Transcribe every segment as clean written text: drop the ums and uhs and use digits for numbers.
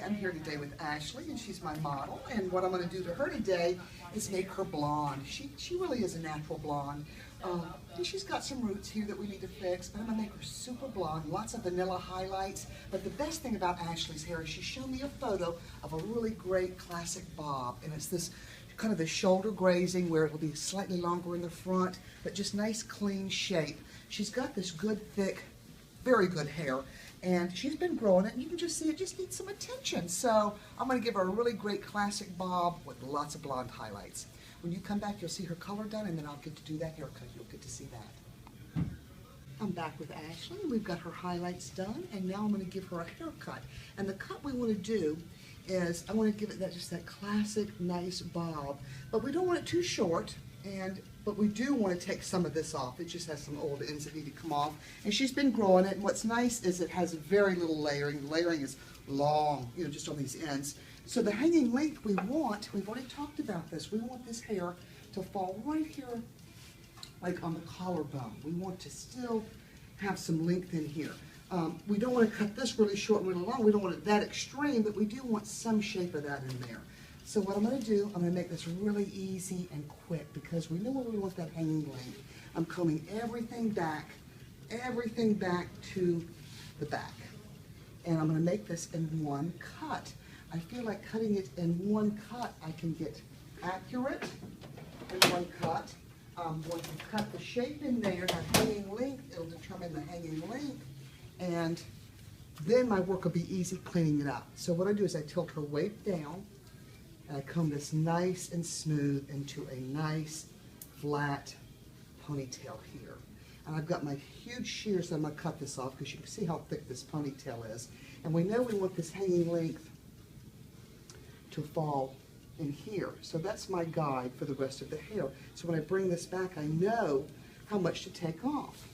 I'm here today with Ashley, and she's my model. And what I'm going to do to her today is make her blonde. She really is a natural blonde. And she's got some roots here that we need to fix, but I'm going to make her super blonde, lots of vanilla highlights. But the best thing about Ashley's hair is she showed me a photo of a really great classic bob, and it's this kind of the shoulder grazing where it'll be slightly longer in the front, but just nice clean shape. She's got this good thick, very good hair, and she's been growing it, and you can just see it just needs some attention. So I'm going to give her a really great classic bob with lots of blonde highlights. When you come back, you'll see her color done, and then I'll get to do that haircut. You'll get to see that. I'm back with Ashley. We've got her highlights done, and now I'm going to give her a haircut. And the cut we want to do is I want to give it just that classic nice bob, but we don't want it too short, but we do want to take some of this off. It just has some old ends that need to come off, and she's been growing it, and what's nice is it has very little layering. The layering is long, just on these ends. So the hanging length we've already talked about this, we want this hair to fall right here, like on the collarbone. We want to still have some length in here. We don't want to cut this really short and really long. We don't want it that extreme, but we do want some shape of that in there. So what I'm going to do, I'm going to make this really easy and quick because we know where we want that hanging length. I'm combing everything back to the back. And I'm going to make this in one cut. I feel like cutting it in one cut, I can get accurate in one cut. Once you cut the shape in there, that hanging length, it'll determine the hanging length. And then my work will be easy cleaning it up. So what I do is I tilt her weight down, and I comb this nice and smooth into a nice flat ponytail here. And I've got my huge shears, so I'm going to cut this off because you can see how thick this ponytail is. And we know we want this hanging length to fall in here. So that's my guide for the rest of the hair. So when I bring this back, I know how much to take off.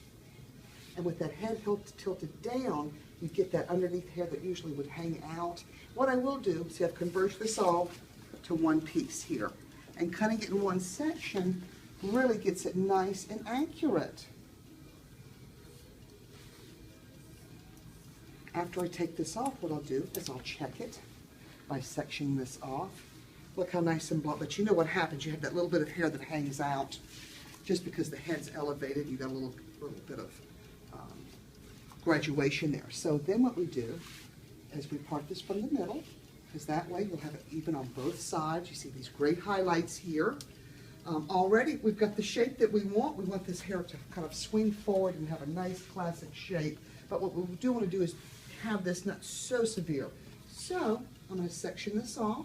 And with that head tilted down, you get that underneath hair that usually would hang out. What I will do, see, I've converged this all to one piece here. And cutting it in one section really gets it nice and accurate. After I take this off, what I'll do is I'll check it by sectioning this off. Look how nice and blonde, but you know what happens, you have that little bit of hair that hangs out just because the head's elevated. You got a little bit of graduation there. So then what we do is we part this from the middle, because that way you'll have it even on both sides. You see these great highlights here. Already we've got the shape that we want. We want this hair to kind of swing forward and have a nice classic shape. But what we do want to do is have this not so severe. So I'm going to section this off,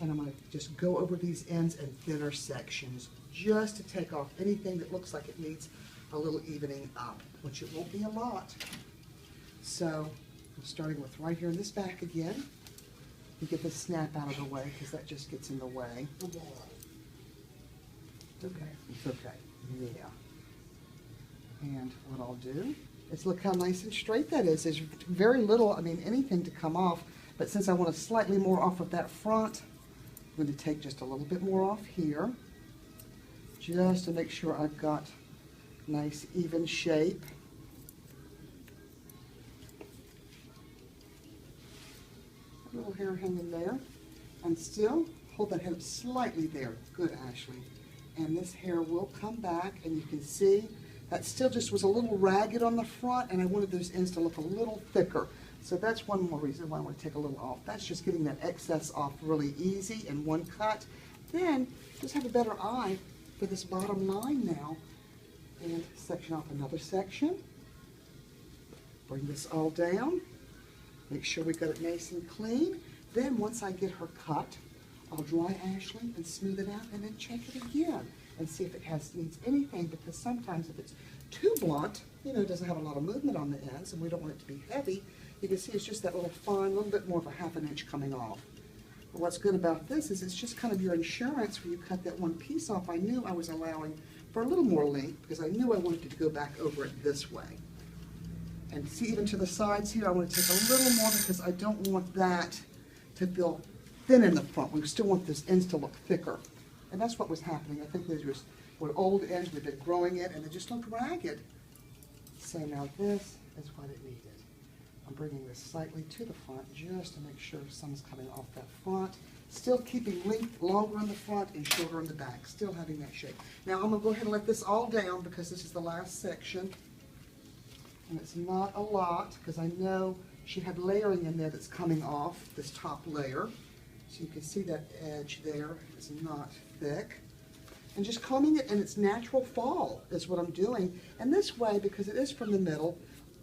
and I'm going to just go over these ends in thinner sections just to take off anything that looks like it needs a little evening up, which it won't be a lot. So I'm starting with right here in this back again. You get the snap out of the way because that just gets in the way. It's okay. It's okay. Yeah. And what I'll do is look how nice and straight that is. There's very little, anything to come off, but since I want to slightly more off of that front, I'm going to take just a little bit more off here, just to make sure I've got nice even shape. A little hair hanging there, and still hold that head up slightly there. Good, Ashley. And this hair will come back, and you can see that still just was a little ragged on the front, and I wanted those ends to look a little thicker. So that's one more reason why I want to take a little off. That's just getting that excess off really easy in one cut. Then just have a better eye for this bottom line now. And section off another section. Bring this all down. Make sure we got it nice and clean. Then once I get her cut, I'll dry Ashley and smooth it out, and then check it again and see if it needs anything, because sometimes if it's too blunt, it doesn't have a lot of movement on the ends, and we don't want it to be heavy. You can see it's just that little fine, little bit more of a ½ inch coming off. But what's good about this is it's just kind of your insurance when you cut that one piece off. I knew I was allowing for a little more length because I knew I wanted to go back over it this way. And see, even to the sides here, I want to take a little more because I don't want that to feel thin in the front. We still want those ends to look thicker. And that's what was happening. I think these were old ends. We've been growing it, and they just looked ragged. So now this is what it needed. I'm bringing this slightly to the front just to make sure some's coming off that front. Still keeping length longer on the front and shorter on the back. Still having that shape. Now I'm going to go ahead and let this all down because this is the last section. And it's not a lot because I know she had layering in there that's coming off this top layer. So you can see that edge there is not thick. And just combing it in its natural fall is what I'm doing. And this way, because it is from the middle,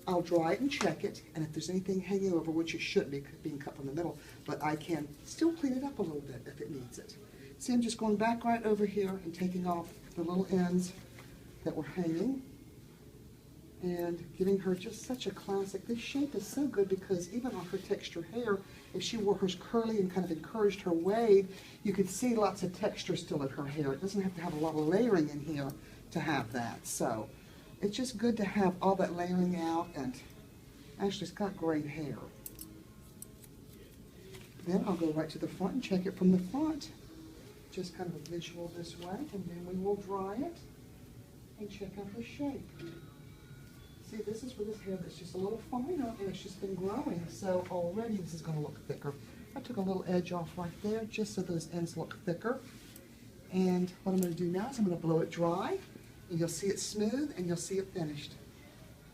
I'll dry it and check it, and if there's anything hanging over, which it shouldn't be being cut from the middle, but I can still clean it up a little bit if it needs it. See, I'm just going back right over here and taking off the little ends that were hanging and giving her just such a classic. This shape is so good because even on her texture hair, if she wore hers curly and kind of encouraged her wave, you could see lots of texture still in her hair. It doesn't have to have a lot of layering in here to have that. So it's just good to have all that layering out, and Ashley's got great hair. Then I'll go right to the front and check it from the front. Just kind of a visual this way, and then we will dry it and check out her shape. See, this is for this hair that's just a little finer and it's just been growing, so already this is going to look thicker. I took a little edge off right there just so those ends look thicker. And what I'm going to do now is I'm going to blow it dry, and you'll see it smooth and you'll see it finished.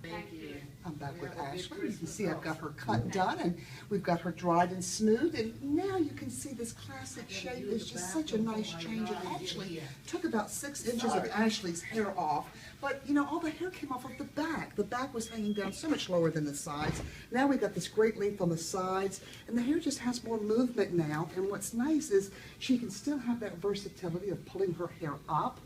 Thank you. I'm back with Ashley. You can see I've got her cut done, and we've got her dried and smooth, and now you can see this classic shape is just such a nice change. It actually took about 6 inches of Ashley's hair off, but you know, all the hair came off of the back. The back was hanging down so much lower than the sides. Now we've got this great length on the sides, and the hair just has more movement now, and what's nice is she can still have that versatility of pulling her hair up,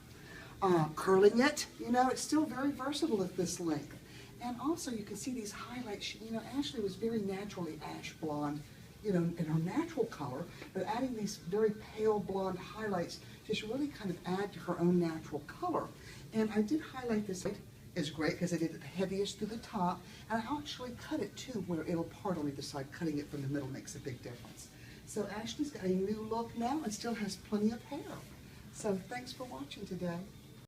curling it. You know, it's still very versatile at this length. And also you can see these highlights. You know, Ashley was very naturally ash blonde, you know, in her natural color, but adding these very pale blonde highlights just really kind of add to her own natural color. And I did highlight this. Is great because I did it the heaviest through the top, and I actually cut it too where it'll part on either side. Cutting it from the middle makes a big difference. So Ashley's got a new look now and still has plenty of hair. So thanks for watching today.